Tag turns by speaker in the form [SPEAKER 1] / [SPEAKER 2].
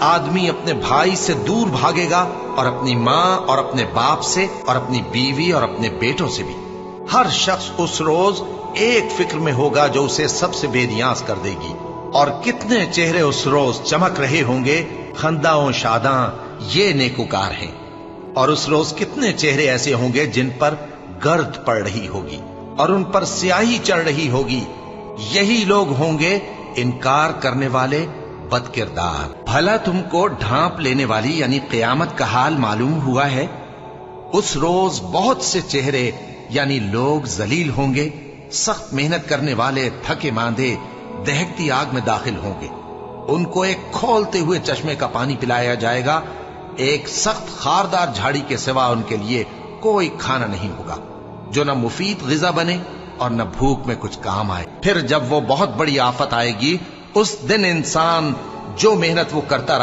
[SPEAKER 1] آدمی اپنے بھائی سے دور بھاگے گا اور اپنی ماں اور اپنے باپ سے اور اپنی بیوی اور اپنے بیٹوں سے بھی۔ ہر شخص اس روز ایک فکر میں ہوگا جو اسے سب سے بے نیاز کر دے گی۔ اور کتنے چہرے اس روز چمک رہے ہوں گے، خنداں و شاداں یہ نیکوکار ہیں۔ اور اس روز کتنے چہرے ایسے ہوں گے جن پر گرد پڑ رہی ہوگی اور ان پر سیاہی چڑھ رہی ہوگی، یہی لوگ ہوں گے انکار کرنے والے بد کردار۔ بھلا تم کو ڈھانپ لینے والی یعنی قیامت کا حال معلوم ہوا ہے؟ اس روز بہت سے چہرے یعنی لوگ ذلیل ہوں گے، سخت محنت کرنے والے تھکے ماندے دہکتی آگ میں داخل ہوں گے۔ ان کو ایک کھولتے ہوئے چشمے کا پانی پلایا جائے گا، ایک سخت خاردار جھاڑی کے سوا ان کے لیے کوئی کھانا نہیں ہوگا جو نہ مفید غذا بنے اور نہ بھوک میں کچھ کام آئے۔ پھر جب وہ بہت بڑی آفت آئے گی، اس دن انسان جو محنت وہ کرتا رہا